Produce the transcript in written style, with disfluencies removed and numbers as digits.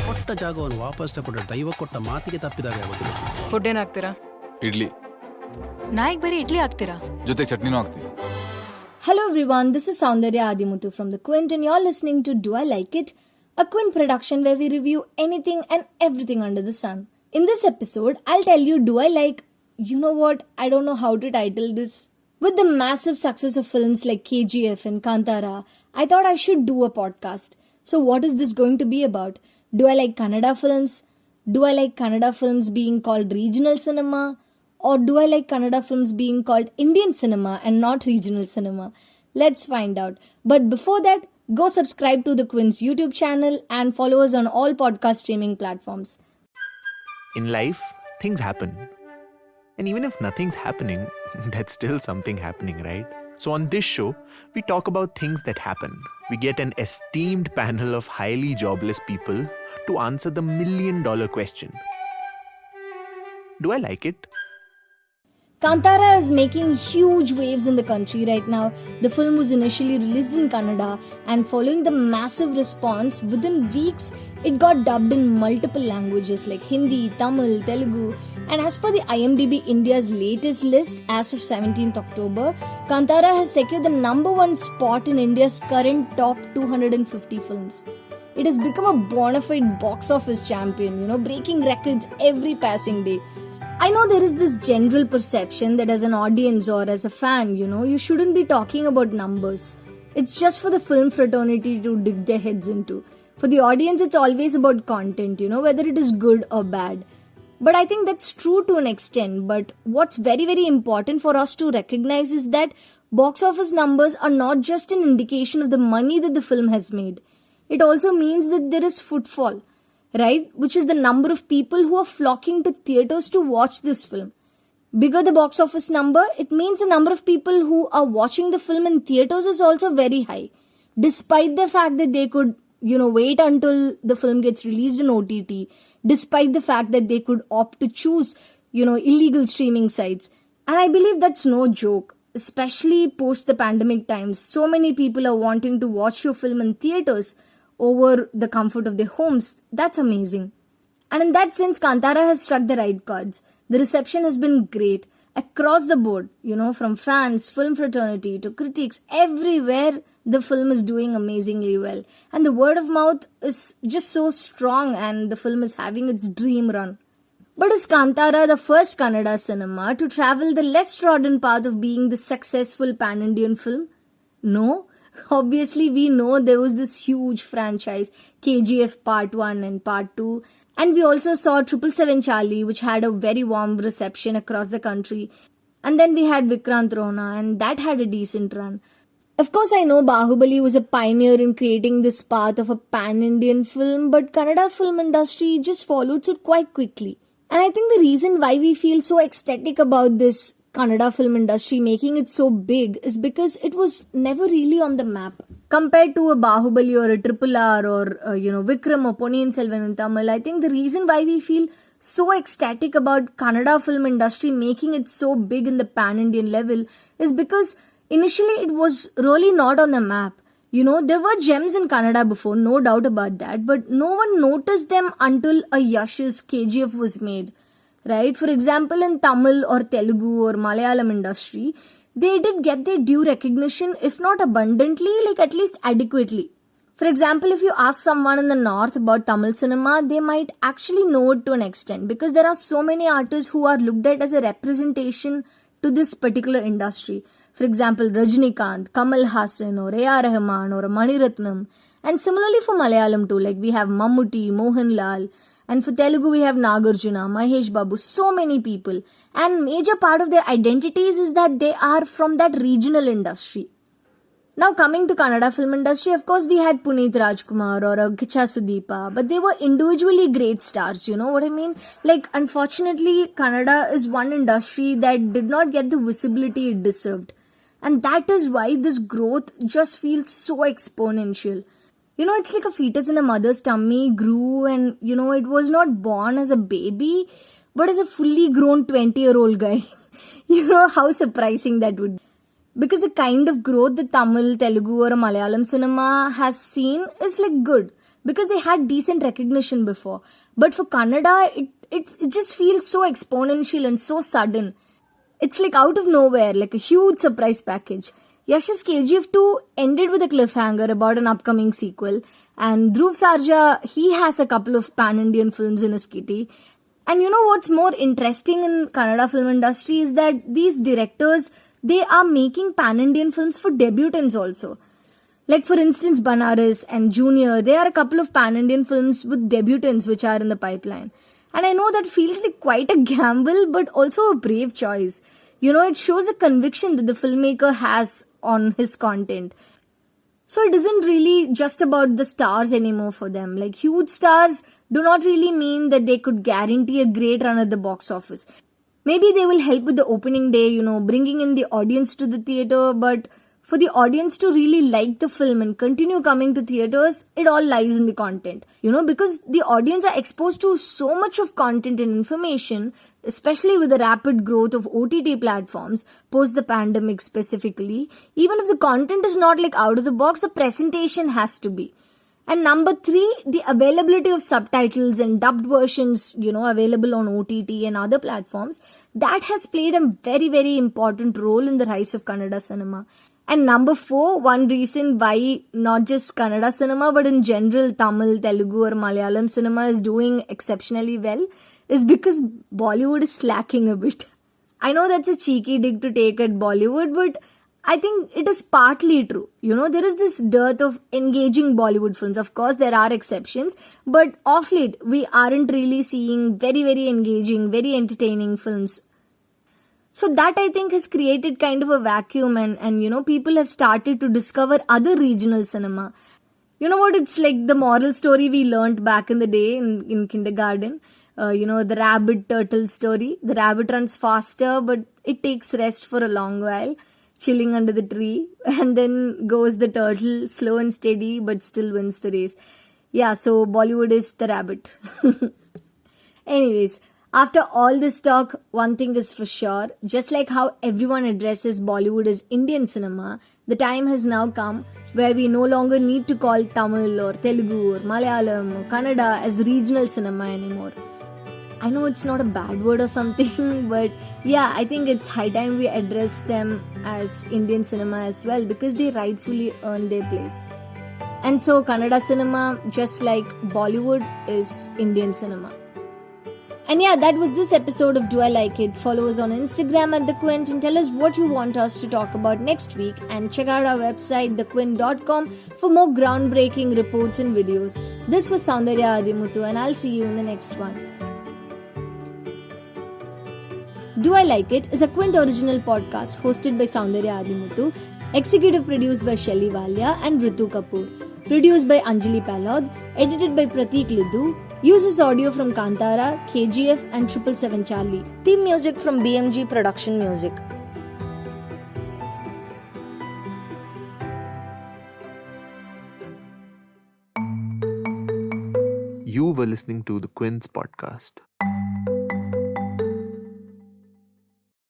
ಕೊಟ್ಟ ಜಾಗವನ್ನು ವಾಪಸ್ ತಗೊಂಡ್ರೆ ದೈವ ಕೊಟ್ಟ ಮಾತಿಗೆ ತಪ್ಪಿದಾಗ ಆಗೋದಿಲ್ಲ. ಫುಡ್ ಏನ್ ಹಾಕ್ತೀರಾ? ಇಡ್ಲಿ. ನಾಯಿಗೆ ಬರೀ ಇಡ್ಲಿ ಹಾಕ್ತೀರಾ? ಜೊತೆ ಚಟ್ನಿನೂ ಹಾಕ್ತೀವಿ. Hello everyone, this is Soundarya Athimuthu from the Quint and you're listening to Do I Like It? A Quint production where we review anything and everything under the sun. In this episode, I'll tell you, do I like, you know what, I don't know how to title this. With the massive success of films like KGF and Kantara, I thought I should do a podcast. So what is this going to be about? Do I like Kannada films? Do I like Kannada films being called regional cinema? Or do I like Kannada films being called Indian cinema and not regional cinema? Let's find out. But before that, go subscribe to the Quint's YouTube channel and follow us on all podcast streaming platforms. In life, things happen. And even if nothing's happening, that's still something happening, right? So on this show, we talk about things that happen. We get an esteemed panel of highly jobless people to answer the million-dollar question. Do I like it? Kantara is making huge waves in the country right now. The film was initially released in Kannada and following the massive response, within weeks, it got dubbed in multiple languages like Hindi, Tamil, Telugu. And as per the IMDb India's latest list, as of 17th October, Kantara has secured the #1 spot in India's current top 250 films. It has become a bona fide box office champion, breaking records every passing day. I know there is this general perception that as an audience or as a fan, you shouldn't be talking about numbers. It's just for the film fraternity to dig their heads into. For the audience, it's always about content, whether it is good or bad. But I think that's true to an extent. But what's very, very important for us to recognize is that box office numbers are not just an indication of the money that the film has made. It also means that there is footfall, right? Which is the number of people who are flocking to theaters to watch this film. Bigger the box office number, it means the number of people who are watching the film in theaters is also very high. Despite the fact that they could, wait until the film gets released in OTT, despite the fact that they could opt to choose, illegal streaming sites. And I believe that's no joke, especially post the pandemic times. So many people are wanting to watch your film in theaters over the comfort of their homes. That's amazing. And in that sense, Kantara has struck the right chords. The reception has been great across the board, from fans, film fraternity to critics. Everywhere the film is doing amazingly well. And the word of mouth is just so strong and the film is having its dream run. But is Kantara the first Kannada cinema to travel the less trodden path of being the successful pan-Indian film? No. Obviously, we know there was this huge franchise, KGF Part 1 and Part 2. And we also saw 777 Charlie, which had a very warm reception across the country. And then we had Vikrant Rona, and that had a decent run. Of course, I know Bahubali was a pioneer in creating this path of a pan-Indian film, but Kannada film industry just followed suit quite quickly. And I think the reason why we feel so ecstatic about this Kannada film industry making it so big is because it was never really on the map. Compared to a Bahubali or a RRR or, Vikram or Ponniyin Selvan in Tamil, I think the reason why we feel so ecstatic about Kannada film industry making it so big in the pan-Indian level is because initially it was really not on the map. There were gems in Kannada before, no doubt about that, but no one noticed them until a Yash's KGF was made. Right? For example, in Tamil or Telugu or Malayalam industry, they did get their due recognition, if not abundantly, at least adequately. For example, if you ask someone in the north about Tamil cinema, they might actually know it to an extent because there are so many artists who are looked at as a representation to this particular industry. For example, Rajinikanth, Kamal Haasan or A.R. Rahman or Mani Ratnam. And similarly for Malayalam too, we have Mammootty, Mohanlal. And for Telugu, we have Nagarjuna, Mahesh Babu, so many people. And major part of their identities is that they are from that regional industry. Now coming to Kannada film industry, of course, we had Puneeth Rajkumar or Gicha Sudeepa, but they were individually great stars, you know what I mean? Unfortunately, Kannada is one industry that did not get the visibility it deserved. And that is why this growth just feels so exponential. It's like a fetus in a mother's tummy grew and, it was not born as a baby, but as a fully grown 20-year-old guy. How surprising that would be. Because the kind of growth the Tamil, Telugu or Malayalam cinema has seen is good. because they had decent recognition before. But for Kannada, it just feels so exponential and so sudden. It's like out of nowhere, like a huge surprise package. Yash's KGF 2 ended with a cliffhanger about an upcoming sequel, and Dhruv Sarja, he has a couple of pan-Indian films in his kitty. And you know what's more interesting in Kannada film industry is that these directors, they are making pan-Indian films for debutants also. Like for instance, Banaras and Junior, they are a couple of pan-Indian films with debutants which are in the pipeline. And I know that feels like quite a gamble, but also a brave choice. You know, it shows a conviction that the filmmaker has on his content. So it isn't really just about the stars anymore for them. Like huge stars do not really mean that they could guarantee a great run at the box office. Maybe they will help with the opening day, you know, bringing in the audience to the theater, but for the audience to really like the film and continue coming to theaters, it all lies in the content. You know, because the audience are exposed to so much of content and information, especially with the rapid growth of OTT platforms post the pandemic specifically. Even if the content is not like out of the box, the presentation has to be. And number 3, the availability of subtitles and dubbed versions, you know, available on OTT and other platforms, that has played a very, very important role in the rise of Kannada cinema. And number 4, one reason why not just Kannada cinema, but in general Tamil, Telugu or Malayalam cinema is doing exceptionally well is because Bollywood is slacking a bit. I know that's a cheeky dig to take at Bollywood, but I think it is partly true. You know, there is this dearth of engaging Bollywood films. Of course, there are exceptions, but of late, we aren't really seeing very, very engaging, very entertaining films. So that I think has created kind of a vacuum and you know, people have started to discover other regional cinema. You know what, it's like the moral story we learnt back in the day in kindergarten. You know, the rabbit turtle story. The rabbit runs faster, but it takes rest for a long while, chilling under the tree. And then goes the turtle, slow and steady, but still wins the race. Yeah, so Bollywood is the rabbit. Anyways, after all this talk, one thing is for sure, just like how everyone addresses Bollywood as Indian cinema, the time has now come where we no longer need to call Tamil or Telugu or Malayalam or Kannada as regional cinema anymore. I know it's not a bad word or something, but yeah, I think it's high time we address them as Indian cinema as well because they rightfully earn their place. And so Kannada cinema, just like Bollywood, is Indian cinema. And yeah, that was this episode of Do I Like It? Follow us on Instagram at The Quint and tell us what you want us to talk about next week. And check out our website, thequint.com, for more groundbreaking reports and videos. This was Soundarya Athimuthu, and I'll see you in the next one. Do I Like It? Is a Quint original podcast hosted by Soundarya Athimuthu, executive produced by Shelly Walia and Ritu Kapoor, produced by Anjali Palod, edited by Prateek Liddu. Uses audio from Kantara, KGF and 777 Charlie. Theme music from BMG Production Music. You were listening to the Quint's podcast.